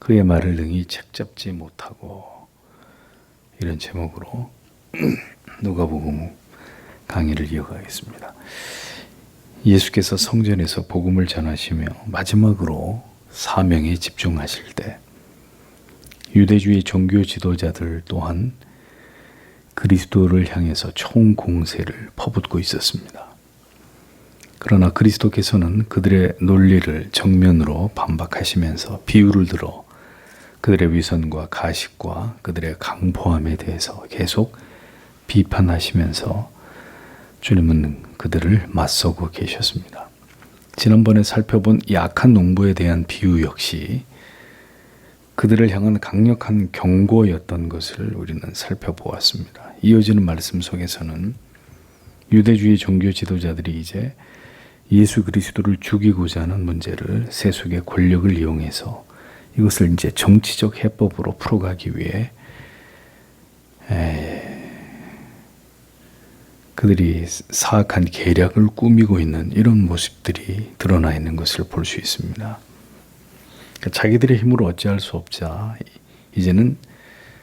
그의 말을 능히 책잡지 못하고, 이런 제목으로 누가복음 강의를 이어가겠습니다. 예수께서 성전에서 복음을 전하시며 마지막으로 사명에 집중하실 때 유대주의 종교 지도자들 또한 그리스도를 향해서 총공세를 퍼붓고 있었습니다. 그러나 그리스도께서는 그들의 논리를 정면으로 반박하시면서 비유를 들어 그들의 위선과 가식과 그들의 강포함에 대해서 계속 비판하시면서 주님은 그들을 맞서고 계셨습니다. 지난번에 살펴본 약한 농부에 대한 비유 역시 그들을 향한 강력한 경고였던 것을 우리는 살펴보았습니다. 이어지는 말씀 속에서는 유대주의 종교 지도자들이 이제 예수 그리스도를 죽이고자 하는 문제를 세속의 권력을 이용해서 이것을 이제 정치적 해법으로 풀어가기 위해 그들이 사악한 계략을 꾸미고 있는 이런 모습들이 드러나 있는 것을 볼 수 있습니다. 자기들의 힘으로 어찌할 수 없자 이제는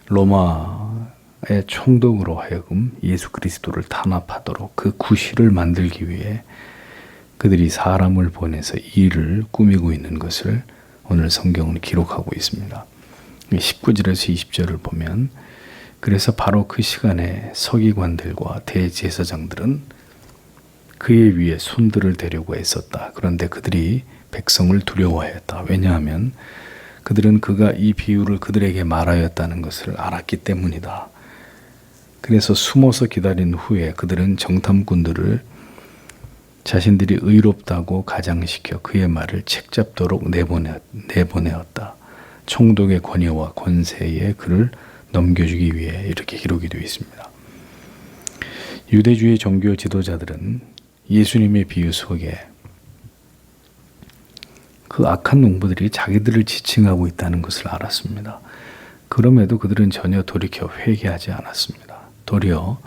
로마의 총독으로 하여금 예수 그리스도를 탄압하도록 그 구실을 만들기 위해 그들이 사람을 보내서 일을 꾸미고 있는 것을 오늘 성경은 기록하고 있습니다. 19절에서 20절을 보면 그래서 바로 그 시간에 서기관들과 대제사장들은 그의 위에 손들을 대려고 애썼다. 그런데 그들이 백성을 두려워하였다. 왜냐하면 그들은 그가 이 비유를 그들에게 말하였다는 것을 알았기 때문이다. 그래서 숨어서 기다린 후에 그들은 정탐꾼들을 자신들이 의롭다고 가장시켜 그의 말을 책잡도록 내보내었다. 총독의 권위와 권세에 그를 넘겨주기 위해 이렇게 기록이 되어 있습니다. 유대주의 종교 지도자들은 예수님의 비유 속에 그 악한 농부들이 자기들을 지칭하고 있다는 것을 알았습니다. 그럼에도 그들은 전혀 돌이켜 회개하지 않았습니다. 도리어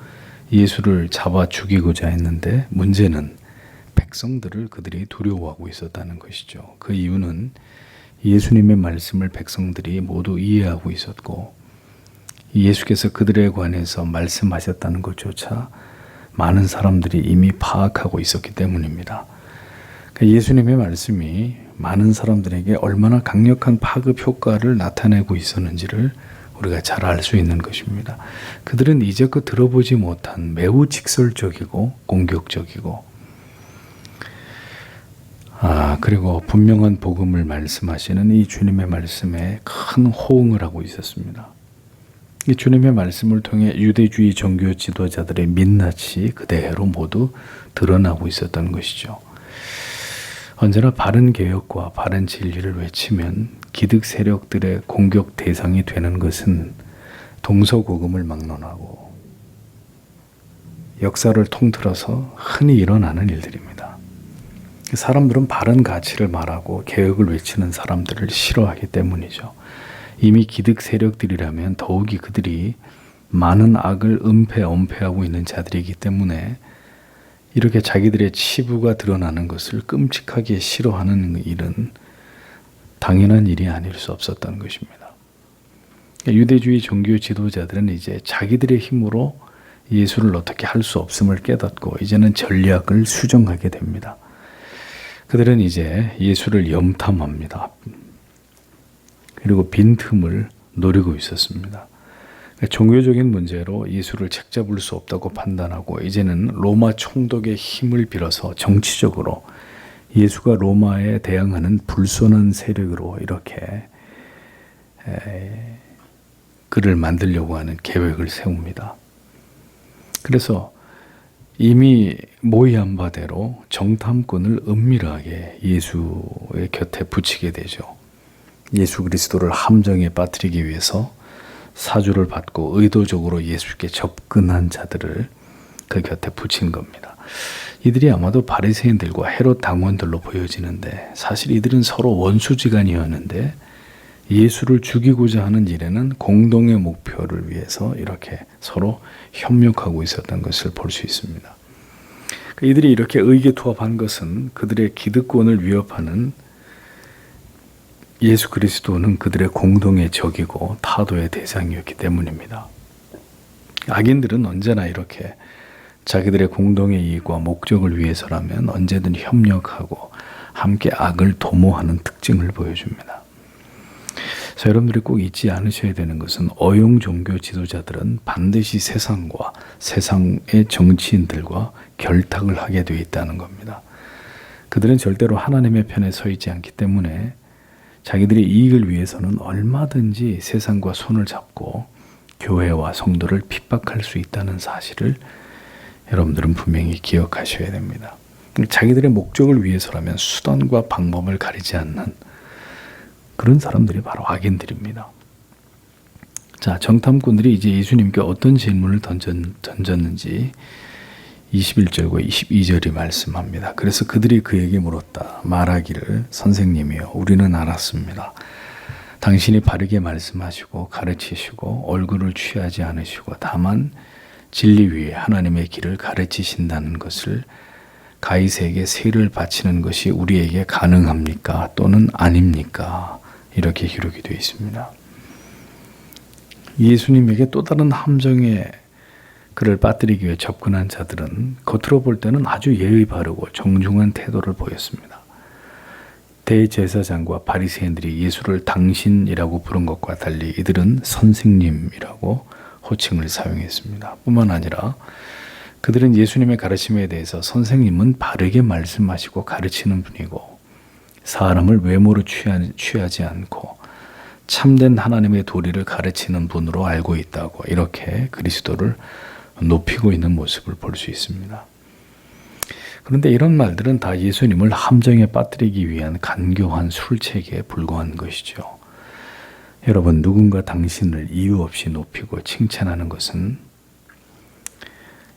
예수를 잡아 죽이고자 했는데 문제는 백성들을 그들이 두려워하고 있었다는 것이죠. 그 이유는 예수님의 말씀을 백성들이 모두 이해하고 있었고 예수께서 그들에 관해서 말씀하셨다는 것조차 많은 사람들이 이미 파악하고 있었기 때문입니다. 예수님의 말씀이 많은 사람들에게 얼마나 강력한 파급 효과를 나타내고 있었는지를 우리가 잘 알 수 있는 것입니다. 그들은 이제껏 들어보지 못한 매우 직설적이고 공격적이고 그리고 분명한 복음을 말씀하시는 이 주님의 말씀에 큰 호응을 하고 있었습니다. 이 주님의 말씀을 통해 유대주의 종교 지도자들의 민낯이 그대로 모두 드러나고 있었던 것이죠. 언제나 바른 개혁과 바른 진리를 외치면 기득 세력들의 공격 대상이 되는 것은 동서고금을 막론하고 역사를 통틀어서 흔히 일어나는 일들입니다. 사람들은 바른 가치를 말하고 개혁을 외치는 사람들을 싫어하기 때문이죠. 이미 기득 세력들이라면 더욱이 그들이 많은 악을 엄폐하고 있는 자들이기 때문에 이렇게 자기들의 치부가 드러나는 것을 끔찍하게 싫어하는 일은 당연한 일이 아닐 수 없었던 것입니다. 유대주의 종교 지도자들은 이제 자기들의 힘으로 예수를 어떻게 할 수 없음을 깨닫고 이제는 전략을 수정하게 됩니다. 그들은 이제 예수를 염탐합니다. 그리고 빈틈을 노리고 있었습니다. 종교적인 문제로 예수를 책잡을 수 없다고 판단하고 이제는 로마 총독의 힘을 빌어서 정치적으로 예수가 로마에 대항하는 불손한 세력으로 이렇게 그를 만들려고 하는 계획을 세웁니다. 그래서 이미 모의한 바대로 정탐꾼을 은밀하게 예수의 곁에 붙이게 되죠. 예수 그리스도를 함정에 빠뜨리기 위해서 사주를 받고 의도적으로 예수께 접근한 자들을 그 곁에 붙인 겁니다. 이들이 아마도 바리새인들과 헤롯 당원들로 보여지는데 사실 이들은 서로 원수지간이었는데 예수를 죽이고자 하는 일에는 공동의 목표를 위해서 이렇게 서로 협력하고 있었던 것을 볼 수 있습니다. 이들이 이렇게 의기투합한 것은 그들의 기득권을 위협하는 예수 그리스도는 그들의 공동의 적이고 타도의 대상이었기 때문입니다. 악인들은 언제나 이렇게 자기들의 공동의 이익과 목적을 위해서라면 언제든 협력하고 함께 악을 도모하는 특징을 보여줍니다. 그래서 여러분들이 꼭 잊지 않으셔야 되는 것은 어용 종교 지도자들은 반드시 세상과 세상의 정치인들과 결탁을 하게 되어 있다는 겁니다. 그들은 절대로 하나님의 편에 서 있지 않기 때문에 자기들의 이익을 위해서는 얼마든지 세상과 손을 잡고 교회와 성도를 핍박할 수 있다는 사실을 여러분들은 분명히 기억하셔야 됩니다. 자기들의 목적을 위해서라면 수단과 방법을 가리지 않는 그런 사람들이 바로 악인들입니다. 자, 정탐꾼들이 이제 예수님께 어떤 질문을 던졌는지 21절과 22절이 말씀합니다. 그래서 그들이 그에게 물었다. 말하기를 선생님이여 우리는 알았습니다. 당신이 바르게 말씀하시고 가르치시고 얼굴을 취하지 않으시고 다만 진리 위에 하나님의 길을 가르치신다는 것을 가이사에게 세를 바치는 것이 우리에게 가능합니까? 또는 아닙니까? 이렇게 기록이 되어 있습니다. 예수님에게 또 다른 함정에 그를 빠뜨리기 위해 접근한 자들은 겉으로 볼 때는 아주 예의 바르고 정중한 태도를 보였습니다. 대제사장과 바리새인들이 예수를 당신이라고 부른 것과 달리 이들은 선생님이라고 호칭을 사용했습니다. 뿐만 아니라 그들은 예수님의 가르침에 대해서 선생님은 바르게 말씀하시고 가르치는 분이고 사람을 외모로 취하지 않고 참된 하나님의 도리를 가르치는 분으로 알고 있다고 이렇게 그리스도를 높이고 있는 모습을 볼 수 있습니다. 그런데 이런 말들은 다 예수님을 함정에 빠뜨리기 위한 간교한 술책에 불과한 것이죠. 여러분, 누군가 당신을 이유 없이 높이고 칭찬하는 것은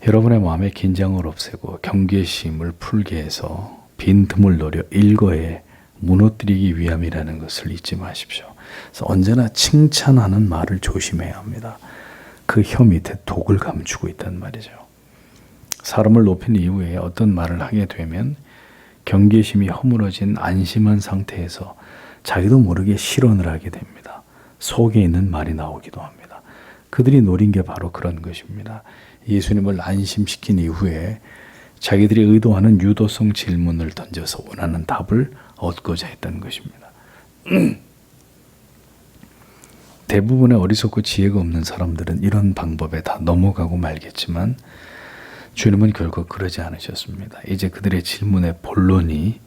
여러분의 마음에 긴장을 없애고 경계심을 풀게 해서 빈틈을 노려 일거에 무너뜨리기 위함이라는 것을 잊지 마십시오. 그래서 언제나 칭찬하는 말을 조심해야 합니다. 그 혀 밑에 독을 감추고 있단 말이죠. 사람을 높인 이후에 어떤 말을 하게 되면 경계심이 허물어진 안심한 상태에서 자기도 모르게 실언을 하게 됩니다. 속에 있는 말이 나오기도 합니다. 그들이 노린 게 바로 그런 것입니다. 예수님을 안심시킨 이후에 자기들이 의도하는 유도성 질문을 던져서 원하는 답을 얻고자 했던 것입니다. 대부분의 어리석고 지혜가 없는 사람들은 이런 방법에 다 넘어가고 말겠지만 주님은 결국 그러지 않으셨습니다. 이제 그들의 질문의 본론이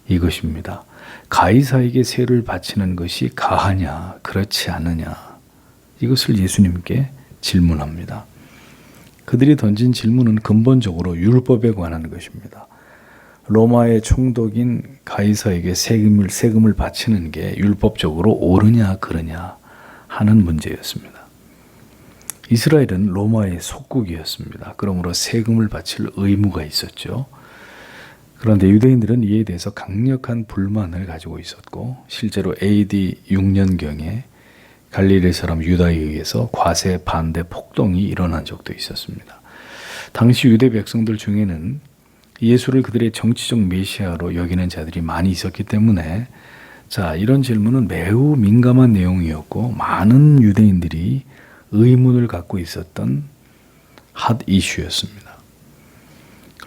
이것입니다. 가이사에게 세를 바치는 것이 가하냐, 그렇지 않느냐. 이것을 예수님께 질문합니다. 그들이 던진 질문은 근본적으로 율법에 관한 것입니다. 로마의 총독인 가이사에게 세금을 바치는 게 율법적으로 옳으냐 그르냐 하는 문제였습니다. 이스라엘은 로마의 속국이었습니다. 그러므로 세금을 바칠 의무가 있었죠. 그런데 유대인들은 이에 대해서 강력한 불만을 가지고 있었고 실제로 AD 6년경에 갈릴리 사람 유다에 의해서 과세 반대 폭동이 일어난 적도 있었습니다. 당시 유대 백성들 중에는 예수를 그들의 정치적 메시아로 여기는 자들이 많이 있었기 때문에 이런 질문은 매우 민감한 내용이었고 많은 유대인들이 의문을 갖고 있었던 핫 이슈였습니다.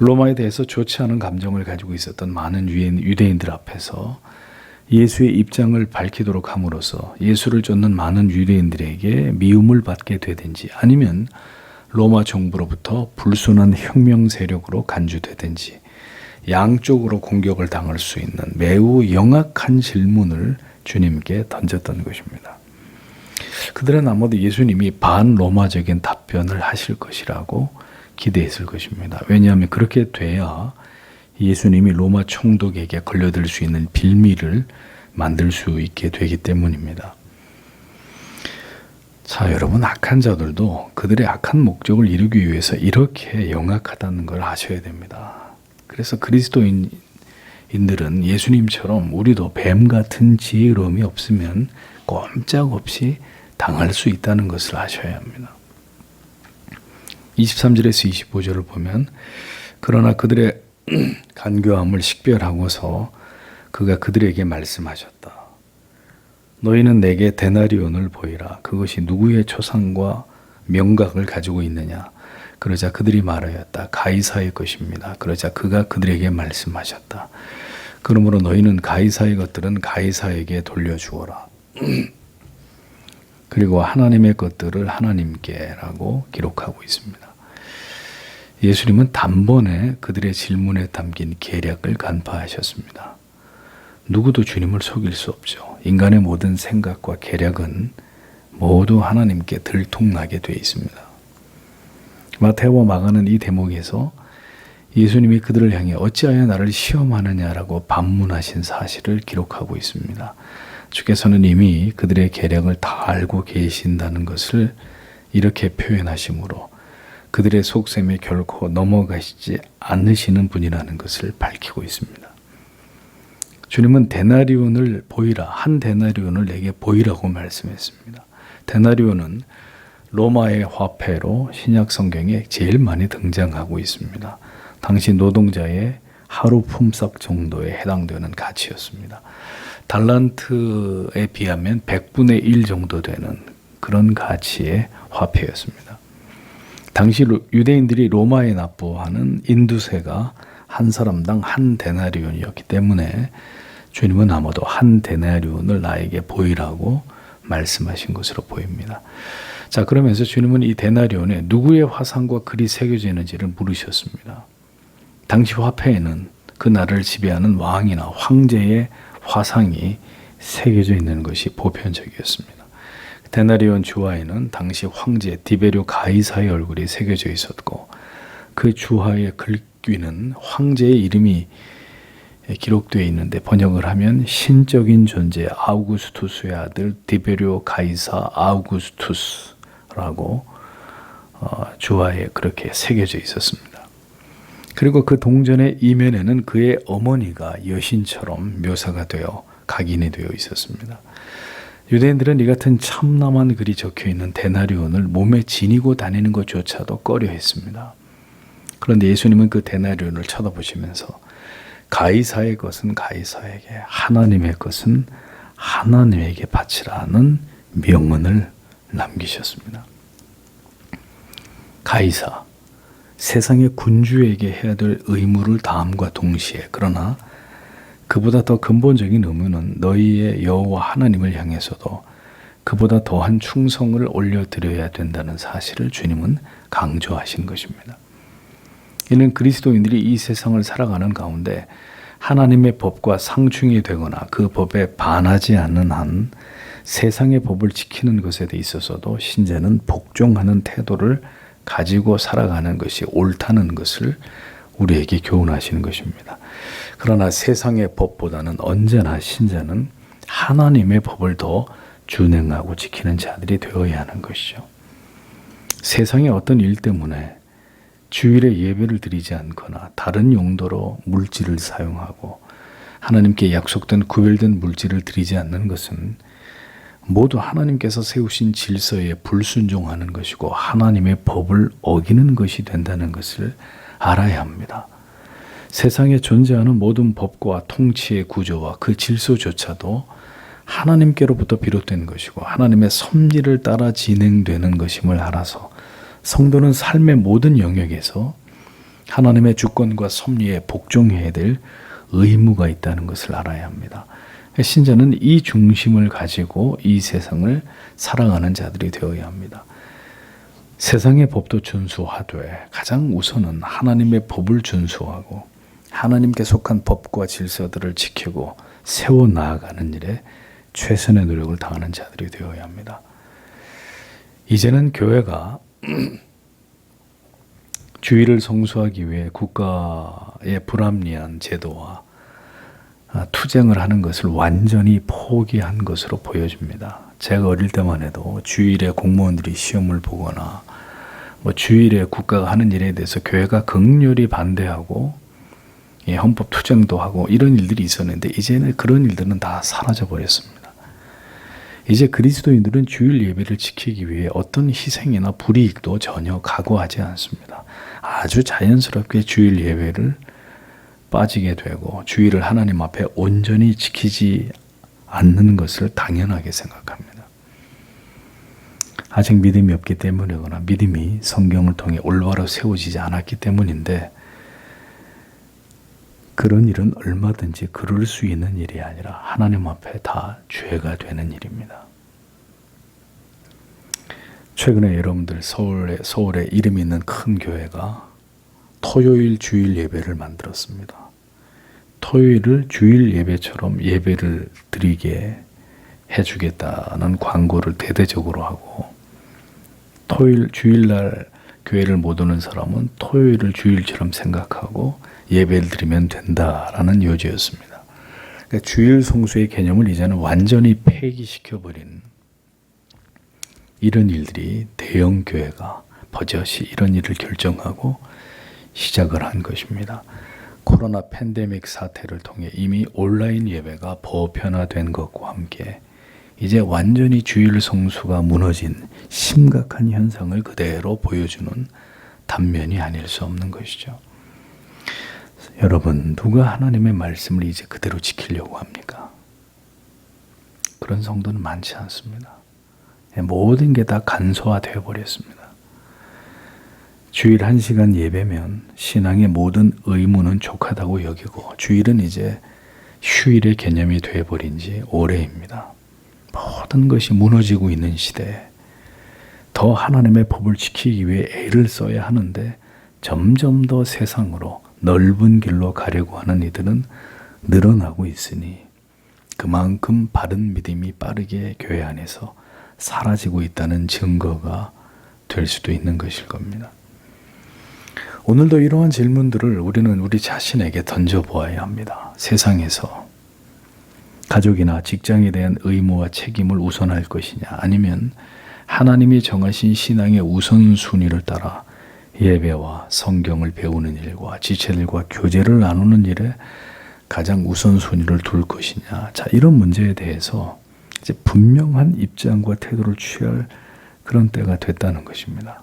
로마에 대해서 좋지 않은 감정을 가지고 있었던 많은 유대인들 앞에서 예수의 입장을 밝히도록 함으로써 예수를 쫓는 많은 유대인들에게 미움을 받게 되든지 아니면 로마 정부로부터 불순한 혁명 세력으로 간주되든지 양쪽으로 공격을 당할 수 있는 매우 영악한 질문을 주님께 던졌던 것입니다. 그들은 아마도 예수님이 반로마적인 답변을 하실 것이라고 기대했을 것입니다. 왜냐하면 그렇게 돼야 예수님이 로마 총독에게 걸려들 수 있는 빌미를 만들 수 있게 되기 때문입니다. 여러분, 악한 자들도 그들의 악한 목적을 이루기 위해서 이렇게 영악하다는 걸 아셔야 됩니다. 그래서 그리스도인들은 예수님처럼 우리도 뱀 같은 지혜로움이 없으면 꼼짝없이 당할 수 있다는 것을 아셔야 합니다. 23절에서 25절을 보면 그러나 그들의 간교함을 식별하고서 그가 그들에게 말씀하셨다. 너희는 내게 데나리온을 보이라. 그것이 누구의 초상과 명각을 가지고 있느냐. 그러자 그들이 말하였다. 가이사의 것입니다. 그러자 그가 그들에게 말씀하셨다. 그러므로 너희는 가이사의 것들은 가이사에게 돌려주어라. 그리고 하나님의 것들을 하나님께라고 기록하고 있습니다. 예수님은 단번에 그들의 질문에 담긴 계략을 간파하셨습니다. 누구도 주님을 속일 수 없죠. 인간의 모든 생각과 계략은 모두 하나님께 들통나게 되어 있습니다. 마태와 마가는 이 대목에서 예수님이 그들을 향해 어찌하여 나를 시험하느냐라고 반문하신 사실을 기록하고 있습니다. 주께서는 이미 그들의 계략을 다 알고 계신다는 것을 이렇게 표현하시므로 그들의 속셈에 결코 넘어가시지 않으시는 분이라는 것을 밝히고 있습니다. 주님은 데나리온을 보이라, 한 데나리온을 내게 보이라고 말씀했습니다. 데나리온은 로마의 화폐로 신약 성경에 제일 많이 등장하고 있습니다. 당시 노동자의 하루 품삯 정도에 해당되는 가치였습니다. 달란트에 비하면 100분의 1 정도 되는 그런 가치의 화폐였습니다. 당시 유대인들이 로마에 납부하는 인두세가 한 사람당 한 데나리온이었기 때문에 주님은 아마도 한 데나리온을 나에게 보이라고 말씀하신 것으로 보입니다. 자, 그러면서 주님은 이 데나리온에 누구의 화상과 글이 새겨져 있는지를 물으셨습니다. 당시 화폐에는 그 나라를 지배하는 왕이나 황제의 화상이 새겨져 있는 것이 보편적이었습니다. 데나리온 주화에는 당시 황제 디베rio 가이사의 얼굴이 새겨져 있었고 그 주화의 글귀는 황제의 이름이 기록되어 있는데 번역을 하면 신적인 존재 아우구스투스의 아들 디베rio 가이사 아우구스투스라고 주화에 그렇게 새겨져 있었습니다. 그리고 그 동전의 이면에는 그의 어머니가 여신처럼 묘사가 되어 각인이 되어 있었습니다. 유대인들은 이 같은 참남한 글이 적혀있는 데나리온을 몸에 지니고 다니는 것조차도 꺼려했습니다. 그런데 예수님은 그 데나리온을 쳐다보시면서 가이사의 것은 가이사에게, 하나님의 것은 하나님에게 바치라는 명언을 남기셨습니다. 가이사, 세상의 군주에게 해야 될 의무를 다함과 동시에 그러나 그보다 더 근본적인 의무는 너희의 여호와 하나님을 향해서도 그보다 더한 충성을 올려드려야 된다는 사실을 주님은 강조하신 것입니다. 이는 그리스도인들이 이 세상을 살아가는 가운데 하나님의 법과 상충이 되거나 그 법에 반하지 않는 한 세상의 법을 지키는 것에 대 있어서도 신자는 복종하는 태도를 가지고 살아가는 것이 옳다는 것을 우리에게 교훈하시는 것입니다. 그러나 세상의 법보다는 언제나 신자는 하나님의 법을 더 준행하고 지키는 자들이 되어야 하는 것이죠. 세상의 어떤 일 때문에 주일에 예배를 드리지 않거나 다른 용도로 물질을 사용하고 하나님께 약속된 구별된 물질을 드리지 않는 것은 모두 하나님께서 세우신 질서에 불순종하는 것이고 하나님의 법을 어기는 것이 된다는 것을 알아야 합니다. 세상에 존재하는 모든 법과 통치의 구조와 그 질서조차도 하나님께로부터 비롯된 것이고 하나님의 섭리를 따라 진행되는 것임을 알아서 성도는 삶의 모든 영역에서 하나님의 주권과 섭리에 복종해야 될 의무가 있다는 것을 알아야 합니다. 신자는 이 중심을 가지고 이 세상을 살아가는 자들이 되어야 합니다. 세상의 법도 준수하되 가장 우선은 하나님의 법을 준수하고 하나님께 속한 법과 질서들을 지키고 세워나가는 일에 최선의 노력을 다하는 자들이 되어야 합니다. 이제는 교회가 주의를 성수하기 위해 국가의 불합리한 제도와 투쟁을 하는 것을 완전히 포기한 것으로 보여집니다. 제가 어릴 때만 해도 주일에 공무원들이 시험을 보거나 주일에 국가가 하는 일에 대해서 교회가 극렬히 반대하고 헌법 투쟁도 하고 이런 일들이 있었는데 이제는 그런 일들은 다 사라져 버렸습니다. 이제 그리스도인들은 주일 예배를 지키기 위해 어떤 희생이나 불이익도 전혀 각오하지 않습니다. 아주 자연스럽게 주일 예배를 빠지게 되고 주일을 하나님 앞에 온전히 지키지 않는 것을 당연하게 생각합니다. 아직 믿음이 없기 때문이거나 믿음이 성경을 통해 올바로 세워지지 않았기 때문인데, 그런 일은 얼마든지 그럴 수 있는 일이 아니라 하나님 앞에 다 죄가 되는 일입니다. 최근에 여러분들 서울에 이름 있는 큰 교회가 토요일 주일 예배를 만들었습니다. 토요일을 주일 예배처럼 예배를 드리게 해주겠다는 광고를 대대적으로 하고, 토요일 주일날 교회를 못 오는 사람은 토요일을 주일처럼 생각하고 예배를 드리면 된다라는 요지였습니다. 그러니까 주일 성수의 개념을 이제는 완전히 폐기시켜버린 이런 일들이 대형 교회가 버젓이 이런 일을 결정하고 시작을 한 것입니다. 코로나 팬데믹 사태를 통해 이미 온라인 예배가 보편화된 것과 함께 이제 완전히 주일 성수가 무너진 심각한 현상을 그대로 보여주는 단면이 아닐 수 없는 것이죠. 여러분, 누가 하나님의 말씀을 이제 그대로 지키려고 합니까? 그런 성도는 많지 않습니다. 모든 게 다 간소화되어 버렸습니다. 주일 1시간 예배면 신앙의 모든 의무는 족하다고 여기고, 주일은 이제 휴일의 개념이 되어버린 지 오래입니다. 모든 것이 무너지고 있는 시대에 더 하나님의 법을 지키기 위해 애를 써야 하는데, 점점 더 세상으로 넓은 길로 가려고 하는 이들은 늘어나고 있으니 그만큼 바른 믿음이 빠르게 교회 안에서 사라지고 있다는 증거가 될 수도 있는 것일 겁니다. 오늘도 이러한 질문들을 우리는 우리 자신에게 던져보아야 합니다. 세상에서 가족이나 직장에 대한 의무와 책임을 우선할 것이냐, 아니면 하나님이 정하신 신앙의 우선순위를 따라 예배와 성경을 배우는 일과 지체들과 교제를 나누는 일에 가장 우선순위를 둘 것이냐. 자, 이런 문제에 대해서 이제 분명한 입장과 태도를 취할 그런 때가 됐다는 것입니다.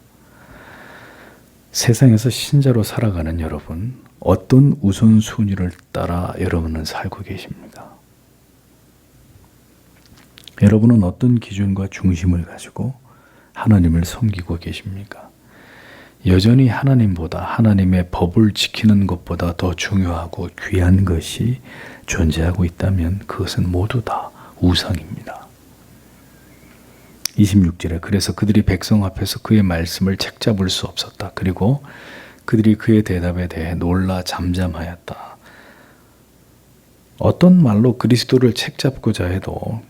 세상에서 신자로 살아가는 여러분, 어떤 우선순위를 따라 여러분은 살고 계십니까? 여러분은 어떤 기준과 중심을 가지고 하나님을 섬기고 계십니까? 여전히 하나님보다, 하나님의 법을 지키는 것보다 더 중요하고 귀한 것이 존재하고 있다면 그것은 모두 다 우상입니다. 26절에 그래서 그들이 백성 앞에서 그의 말씀을 책잡을 수 없었다. 그리고 그들이 그의 대답에 대해 놀라 잠잠하였다. 어떤 말로 그리스도를 책잡고자 해도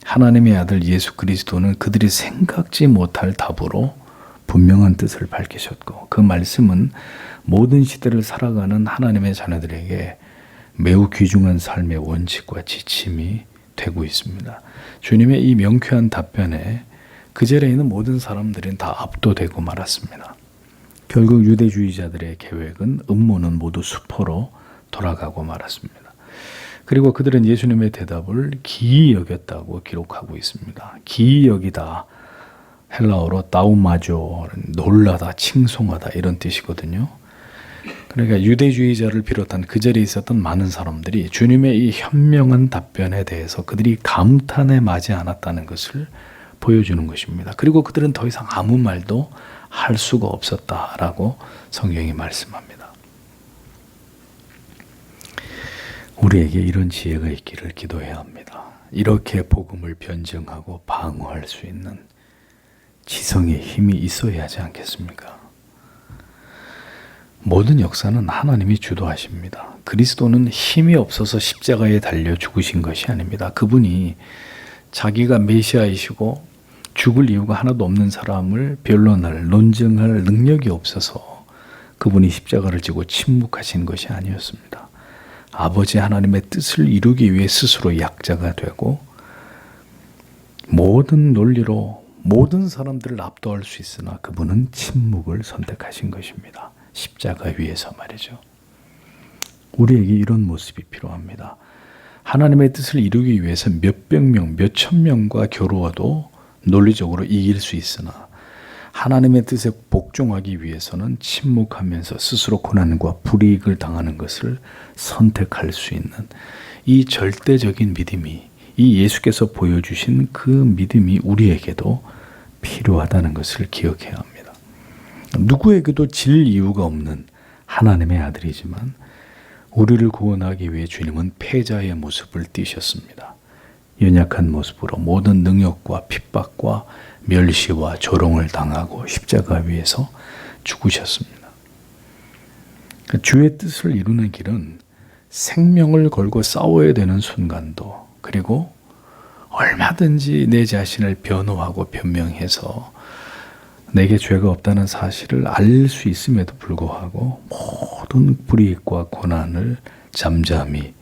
하나님의 아들 예수 그리스도는 그들이 생각지 못할 답으로 분명한 뜻을 밝히셨고, 그 말씀은 모든 시대를 살아가는 하나님의 자녀들에게 매우 귀중한 삶의 원칙과 지침이 되고 있습니다. 주님의 이 명쾌한 답변에 그 자리에 있는 모든 사람들은 다 압도되고 말았습니다. 결국 유대주의자들의 계획은, 음모는 모두 수포로 돌아가고 말았습니다. 그리고 그들은 예수님의 대답을 기이 여겼다고 기록하고 있습니다. 기이 여기다, 헬라어로 다우마조, 놀라다, 칭송하다 이런 뜻이거든요. 그러니까 유대주의자를 비롯한 그 자리에 있었던 많은 사람들이 주님의 이 현명한 답변에 대해서 그들이 감탄에 마지 않았다는 것을 보여주는 것입니다. 그리고 그들은 더 이상 아무 말도 할 수가 없었다라고 성경이 말씀합니다. 우리에게 이런 지혜가 있기를 기도해야 합니다. 이렇게 복음을 변증하고 방어할 수 있는 지성의 힘이 있어야 하지 않겠습니까? 모든 역사는 하나님이 주도하십니다. 그리스도는 힘이 없어서 십자가에 달려 죽으신 것이 아닙니다. 그분이 자기가 메시아이시고 죽을 이유가 하나도 없는 사람을 변론할, 논증할 능력이 없어서 그분이 십자가를 지고 침묵하신 것이 아니었습니다. 아버지 하나님의 뜻을 이루기 위해 스스로 약자가 되고 모든 논리로 모든 사람들을 압도할 수 있으나 그분은 침묵을 선택하신 것입니다. 십자가 위에서 말이죠. 우리에게 이런 모습이 필요합니다. 하나님의 뜻을 이루기 위해서 몇백 명, 몇천 명과 겨루어도 논리적으로 이길 수 있으나 하나님의 뜻에 복종하기 위해서는 침묵하면서 스스로 고난과 불이익을 당하는 것을 선택할 수 있는 이 절대적인 믿음이 이 예수께서 보여주신 그 믿음이 우리에게도 필요하다는 것을 기억해야 합니다. 누구에게도 질 이유가 없는 하나님의 아들이지만 우리를 구원하기 위해 주님은 패자의 모습을 띠셨습니다. 연약한 모습으로 모든 능력과 핍박과 멸시와 조롱을 당하고 십자가 위에서 죽으셨습니다. 주의 뜻을 이루는 길은 생명을 걸고 싸워야 되는 순간도, 그리고 얼마든지 내 자신을 변호하고 변명해서 내게 죄가 없다는 사실을 알 수 있음에도 불구하고 모든 불이익과 고난을 잠잠히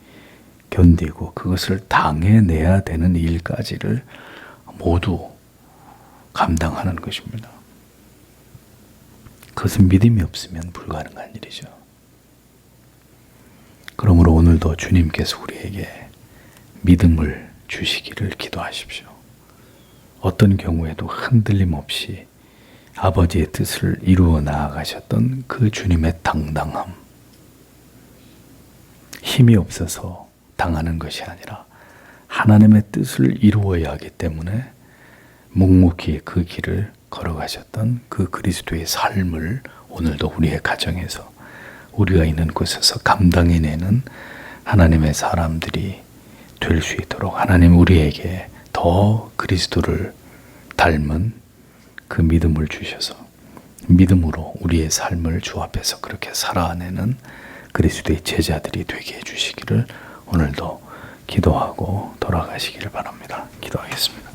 견디고 그것을 당해내야 되는 일까지를 모두 감당하는 것입니다. 그것은 믿음이 없으면 불가능한 일이죠. 그러므로 오늘도 주님께서 우리에게 믿음을 주시기를 기도하십시오. 어떤 경우에도 흔들림 없이 아버지의 뜻을 이루어 나아가셨던 그 주님의 당당함, 힘이 없어서 당하는 것이 아니라 하나님의 뜻을 이루어야 하기 때문에 묵묵히 그 길을 걸어가셨던 그 그리스도의 삶을 오늘도 우리의 가정에서, 우리가 있는 곳에서 감당해내는 하나님의 사람들이 될 수 있도록 하나님 우리에게 더 그리스도를 닮은 그 믿음을 주셔서 믿음으로 우리의 삶을 주 앞에서 그렇게 살아내는 그리스도의 제자들이 되게 해주시기를 오늘도 기도하고 돌아가시기를 바랍니다. 기도하겠습니다.